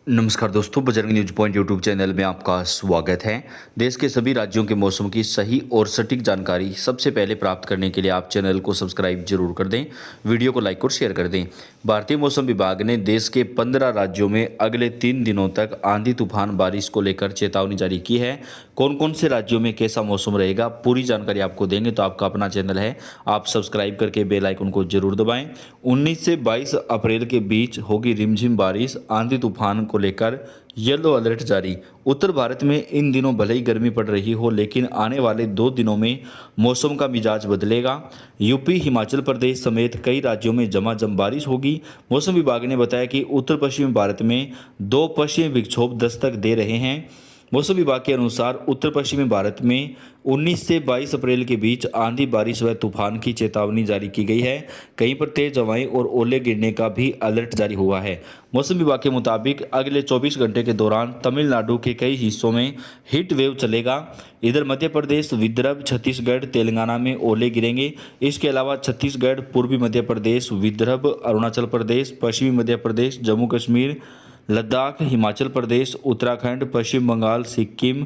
नमस्कार दोस्तों, Bajrang news point YouTube channel में आपका स्वागत है। देश के सभी राज्यों के मौसम की सही और सटीक जानकारी सबसे पहले प्राप्त करने के लिए आप चैनल को सब्सक्राइब जरूर कर दें, वीडियो को लाइक और शेयर कर दें। भारतीय मौसम विभाग ने देश के 15 राज्यों में अगले 3 दिनों तक आंधी तूफान बारिश को लेकर चेतावनी जारी की है। कौन कौन से राज्यों में कैसा मौसम रहेगा, पूरी जानकारी आपको देंगे। तो आपका अपना चैनल है, आप सब्सक्राइब करके बेल आइकन को जरूर दबाएं। 19 से 22 अप्रैल के बीच होगी रिमझिम बारिश, आंधी तूफान को लेकर येलो अलर्ट जारी। उत्तर भारत में इन दिनों भले ही गर्मी पड़ रही हो, लेकिन आने वाले 2 दिनों में मौसम का मिजाज बदलेगा। यूपी, हिमाचल प्रदेश समेत कई राज्यों में झमाझम बारिश होगी। मौसम विभाग ने बताया कि उत्तर पश्चिमी भारत में 2 पश्चिमी विक्षोभ दस्तक दे रहे हैं। मौसम विभाग के अनुसार उत्तर पश्चिमी भारत में 19 से 22 अप्रैल के बीच आंधी, बारिश व तूफान की चेतावनी जारी की गई है। कहीं पर तेज हवाएं और ओले गिरने का भी अलर्ट जारी हुआ है। मौसम विभाग के मुताबिक अगले 24 घंटे के दौरान तमिलनाडु के कई हिस्सों में हीट वेव चलेगा। इधर मध्य प्रदेश, विदर्भ, छत्तीसगढ़, तेलंगाना में ओले गिरेंगे। इसके अलावा छत्तीसगढ़, पूर्वी मध्य प्रदेश, विदर्भ, अरुणाचल प्रदेश, पश्चिमी मध्य प्रदेश, जम्मू कश्मीर, लद्दाख, हिमाचल प्रदेश, उत्तराखंड, पश्चिम बंगाल, सिक्किम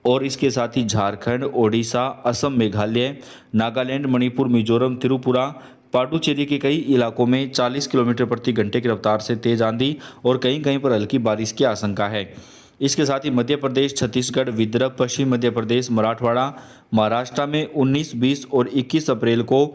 और इसके साथ ही झारखंड, ओडिशा, असम, मेघालय, नागालैंड, मणिपुर, मिजोरम, त्रिपुरा, पांडुचेरी के कई इलाकों में 40 किलोमीटर प्रति घंटे की रफ्तार से तेज आंधी और कहीं कहीं पर हल्की बारिश की आशंका है। इसके साथ ही मध्य प्रदेश, छत्तीसगढ़, विदर्भ, पश्चिम मध्य प्रदेश, मराठवाड़ा, महाराष्ट्र में 19, 20 और 21 अप्रैल को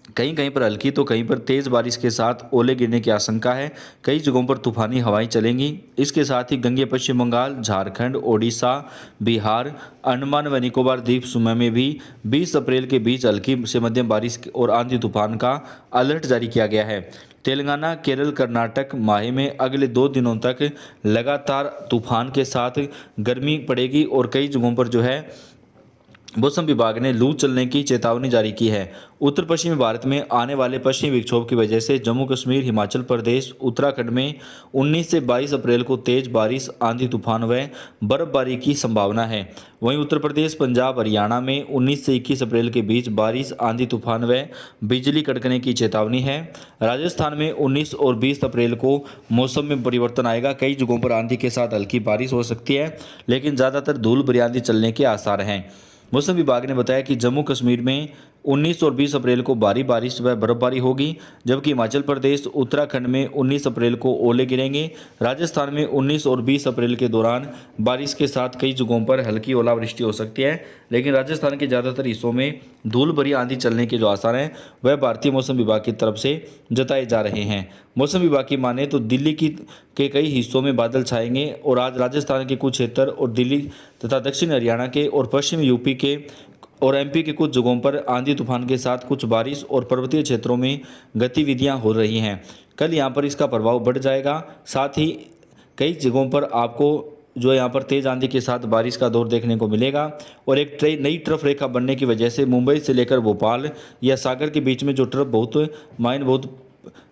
कहीं कहीं पर हल्की तो कहीं पर तेज बारिश के साथ ओले गिरने की आशंका है। कई जगहों पर तूफानी हवाएं चलेंगी। इसके साथ ही गंगे पश्चिम बंगाल, झारखंड, ओडिशा, बिहार, अंडमान व निकोबार द्वीप समूह में भी 20 अप्रैल के बीच हल्की से मध्यम बारिश और आंधी तूफान का अलर्ट जारी किया गया है। तेलंगाना, केरल, कर्नाटक, माहे में अगले 2 दिनों तक लगातार तूफान के साथ गर्मी पड़ेगी और कई जगहों पर जो है मौसम विभाग ने लू चलने की चेतावनी जारी की है। उत्तर पश्चिमी भारत में आने वाले पश्चिमी विक्षोभ की वजह से जम्मू कश्मीर, हिमाचल प्रदेश, उत्तराखंड में 19 से 22 अप्रैल को तेज बारिश, आंधी तूफान व बर्फबारी की संभावना है। वहीं उत्तर प्रदेश, पंजाब, हरियाणा में 19 से 21 अप्रैल के बीच बारिश, आंधी तूफान व बिजली कड़कने की चेतावनी है। राजस्थान में 19 और 20 अप्रैल को मौसम में परिवर्तन आएगा। कई जगहों पर आंधी के साथ हल्की बारिश हो सकती है, लेकिन ज़्यादातर धूल भरी आंधी चलने के आसार हैं। मौसम विभाग ने बताया कि जम्मू कश्मीर में 19 और 20 अप्रैल को भारी बारिश व बर्फबारी होगी, जबकि हिमाचल प्रदेश, उत्तराखंड में 19 अप्रैल को ओले गिरेंगे। राजस्थान में 19 और 20 अप्रैल के दौरान बारिश के साथ कई जगहों पर हल्की ओलावृष्टि हो सकती है, लेकिन राजस्थान के ज़्यादातर हिस्सों में धूल भरी आंधी चलने के जो आसार हैं वह भारतीय मौसम विभाग की तरफ से जताए जा रहे हैं। मौसम विभाग की माने तो दिल्ली के कई हिस्सों में बादल छाएंगे और आज राजस्थान के कुछ क्षेत्र और दिल्ली तथा दक्षिण हरियाणा के और पश्चिम यूपी के और एमपी के कुछ जगहों पर आंधी तूफान के साथ कुछ बारिश और पर्वतीय क्षेत्रों में गतिविधियां हो रही हैं। कल यहां पर इसका प्रभाव बढ़ जाएगा। साथ ही कई जगहों पर आपको जो यहाँ पर तेज आंधी के साथ बारिश का दौर देखने को मिलेगा और एक नई ट्रफ रेखा बनने की वजह से मुंबई से लेकर भोपाल या सागर के बीच में जो ट्रफ बहुत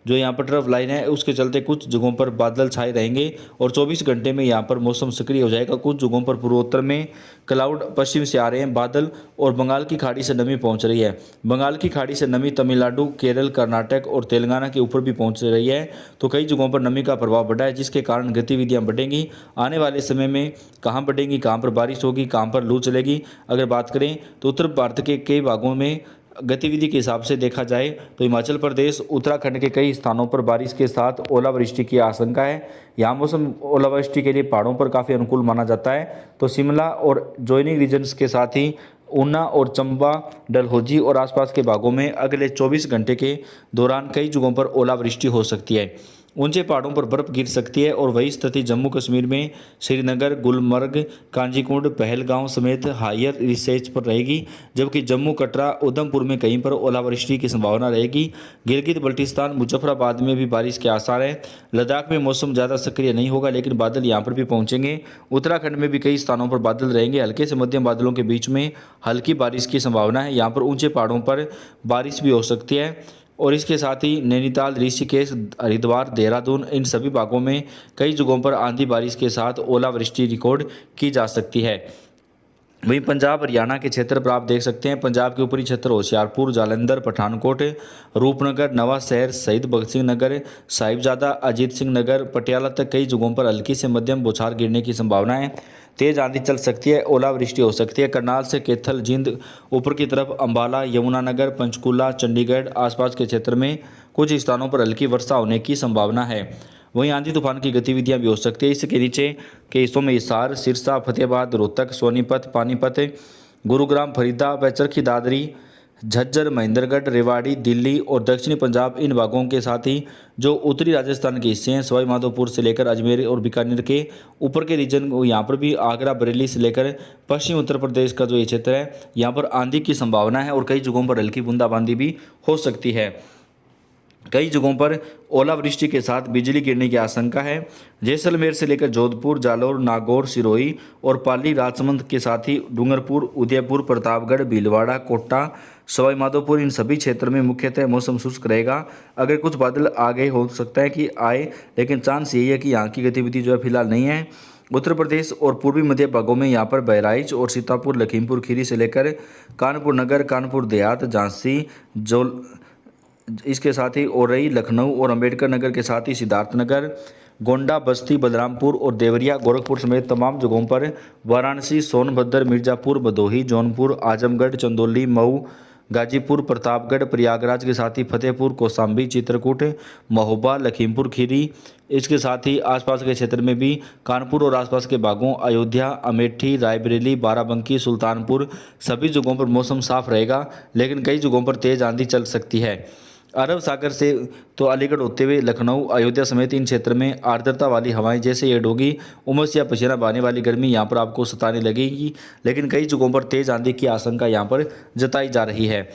जो यहाँ पर ट्रफ लाइन है, उसके चलते कुछ जगहों पर बादल छाए रहेंगे और 24 घंटे में यहाँ पर मौसम सक्रिय हो जाएगा। कुछ जगहों पर पूर्वोत्तर में क्लाउड पश्चिम से आ रहे हैं बादल और बंगाल की खाड़ी से नमी पहुँच रही है। बंगाल की खाड़ी से नमी तमिलनाडु, केरल, कर्नाटक और तेलंगाना के ऊपर भी पहुँच रही है, तो कई जगहों पर नमी का प्रभाव बढ़ा है, जिसके कारण गतिविधियाँ बढ़ेंगी। आने वाले समय में कहाँ बढ़ेंगी, कहाँ पर बारिश होगी, कहाँ पर लू चलेगी, अगर बात करें तो उत्तर भारत के कई भागों में गतिविधि के हिसाब से देखा जाए तो हिमाचल प्रदेश, उत्तराखंड के कई स्थानों पर बारिश के साथ ओलावृष्टि की आशंका है। यहाँ मौसम ओलावृष्टि के लिए पहाड़ों पर काफ़ी अनुकूल माना जाता है। तो शिमला और ज्वाइनिंग रीजन्स के साथ ही ऊना और चंबा, डलहौजी और आसपास के भागों में अगले 24 घंटे के दौरान कई जगहों पर ओलावृष्टि हो सकती है। ऊंचे पहाड़ों पर बर्फ गिर सकती है और वही स्थिति जम्मू कश्मीर में श्रीनगर, गुलमर्ग, कांजीकुंड, पहलगांव समेत हायर रिसेच पर रहेगी, जबकि जम्मू, कटरा, उधमपुर में कहीं पर ओलावृष्टि की संभावना रहेगी। गिलगित बल्टिस्तान, मुजफ्फराबाद में भी बारिश के आसार हैं। लद्दाख में मौसम ज़्यादा सक्रिय नहीं होगा, लेकिन बादल यहाँ पर भी पहुँचेंगे। उत्तराखंड में भी कई स्थानों पर बादल रहेंगे। हल्के से मध्यम बादलों के बीच में हल्की बारिश की संभावना है। यहाँ पर ऊंचे पहाड़ों पर बारिश भी हो सकती है और इसके साथ ही नैनीताल, ऋषिकेश, हरिद्वार, देहरादून, इन सभी भागों में कई जगहों पर आंधी बारिश के साथ ओलावृष्टि रिकॉर्ड की जा सकती है। वहीं पंजाब हरियाणा के क्षेत्र पर आप देख सकते हैं, पंजाब के ऊपरी क्षेत्र होशियारपुर, जालंधर, पठानकोट, रूपनगर, नवा शहर, शहीद भगत सिंह नगर, साहिबजादा, अजीत सिंह नगर, पटियाला तक कई जगहों पर हल्की से मध्यम बौछार गिरने की संभावना है। तेज आंधी चल सकती है, ओलावृष्टि हो सकती है। करनाल से कैथल, जिंद, ऊपर की तरफ अंबाला, यमुनानगर, पंचकूला, चंडीगढ़ आसपास के क्षेत्र में कुछ स्थानों पर हल्की वर्षा होने की संभावना है। वहीं आंधी तूफान की गतिविधियां भी हो सकती है। इसके नीचे के हिस्सों में हिसार, सिरसा, फतेहाबाद, रोहतक, सोनीपत, पानीपत, गुरुग्राम, फरीदाबाद, चरखी दादरी, झज्जर, महेंद्रगढ़, रेवाड़ी, दिल्ली और दक्षिणी पंजाब, इन भागों के साथ ही जो उत्तरी राजस्थान के हिस्से हैं, सवाई माधोपुर से लेकर अजमेर और बीकानेर के ऊपर के रीजन, यहाँ पर भी आगरा, बरेली से लेकर पश्चिम उत्तर प्रदेश का जो ये क्षेत्र है, यहाँ पर आंधी की संभावना है और कई जगहों पर हल्की बूंदाबांदी भी हो सकती है। कई जगहों पर ओलावृष्टि के साथ बिजली गिरने की आशंका है। जैसलमेर से लेकर जोधपुर, जालौर, नागौर, सिरोही और पाली, राजसमंद के साथ ही डूंगरपुर, उदयपुर, प्रतापगढ़, भीलवाड़ा, कोटा, सवाई माधोपुर, इन सभी क्षेत्रों में मुख्यतः मौसम शुष्क रहेगा। अगर कुछ बादल आगे हो सकता है कि आए, लेकिन चांस यही है कि यहाँ की गतिविधि जो है फिलहाल नहीं है। उत्तर प्रदेश और पूर्वी मध्य भागों में यहाँ पर बहराइच और सीतापुर, लखीमपुर खीरी से लेकर कानपुर नगर, कानपुर देहात, झांसी, इसके साथ ही औरई, लखनऊ और अंबेडकर नगर के साथ ही सिद्धार्थनगर, गोंडा, बस्ती, बलरामपुर और देवरिया, गोरखपुर समेत तमाम जगहों पर, वाराणसी, सोनभद्र, मिर्जापुर, भदोही, जौनपुर, आजमगढ़, चंदौली, मऊ, गाजीपुर, प्रतापगढ़, प्रयागराज के साथ ही फतेहपुर, कौशाम्बी, चित्रकूट, महोबा, लखीमपुर खीरी, इसके साथ ही आसपास के क्षेत्र में भी कानपुर और आसपास के भागों, अयोध्या, अमेठी, रायबरेली, बाराबंकी, सुल्तानपुर, सभी जगहों पर मौसम साफ रहेगा, लेकिन कई जगहों पर तेज आंधी चल सकती है। अरब सागर से तो अलीगढ़ होते हुए लखनऊ, अयोध्या समेत इन क्षेत्र में आर्द्रता वाली हवाएं जैसे ये डोगी, उमस या पसीना बहाने वाली गर्मी यहाँ पर आपको सताने लगेगी, लेकिन कई जगहों पर तेज आंधी की आशंका यहाँ पर जताई जा रही है।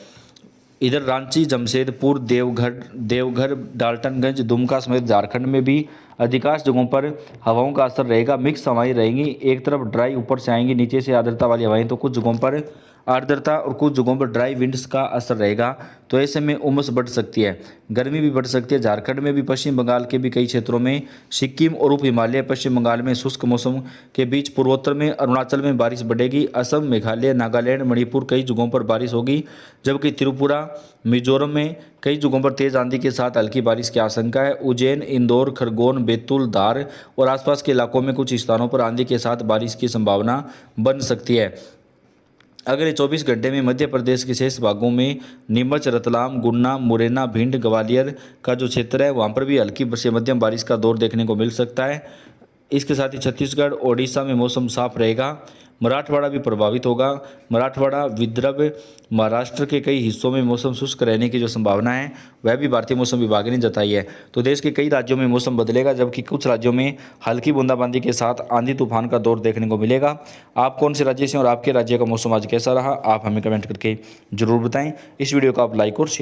इधर रांची, जमशेदपुर, देवघर, डाल्टनगंज, दुमका समेत झारखंड में भी अधिकांश जगहों पर हवाओं का असर रहेगा। मिक्स हवाएं रहेंगी, एक तरफ ड्राई ऊपर से आएंगी, नीचे से आर्द्रता वाली हवाएं, तो कुछ जगहों पर आर्द्रता और कुछ जगहों पर ड्राई विंड्स का असर रहेगा। तो ऐसे में उमस बढ़ सकती है, गर्मी भी बढ़ सकती है। झारखंड में भी, पश्चिम बंगाल के भी कई क्षेत्रों में, सिक्किम और उप हिमालय पश्चिम बंगाल में शुष्क मौसम के बीच, पूर्वोत्तर में, अरुणाचल में बारिश बढ़ेगी। असम, मेघालय, नागालैंड, मणिपुर कई जगहों पर बारिश होगी, जबकि त्रिपुरा, मिजोरम में कई जगहों पर तेज आंधी के साथ हल्की बारिश की आशंका है। उज्जैन, इंदौर, खरगोन, बैतूल, धार और आसपास के इलाकों में कुछ स्थानों पर आंधी के साथ बारिश की संभावना बन सकती है। अगले 24 घंटे में मध्य प्रदेश के शेष भागों में, नीमच, रतलाम, गुन्ना, मुरैना, भिंड, ग्वालियर का जो क्षेत्र है, वहाँ पर भी हल्की से मध्यम बारिश का दौर देखने को मिल सकता है। इसके साथ ही छत्तीसगढ़, ओडिशा में मौसम साफ रहेगा। मराठवाड़ा भी प्रभावित होगा। मराठवाड़ा, विदर्भ, महाराष्ट्र के कई हिस्सों में मौसम शुष्क रहने की जो संभावना है, वह भी भारतीय मौसम विभाग ने जताई है। तो देश के कई राज्यों में मौसम बदलेगा, जबकि कुछ राज्यों में हल्की बूंदाबांदी के साथ आंधी तूफान का दौर देखने को मिलेगा। आप कौन से राज्य से और आपके राज्य का मौसम आज कैसा रहा, आप हमें कमेंट करके जरूर बताएं। इस वीडियो को आप लाइक और शेयर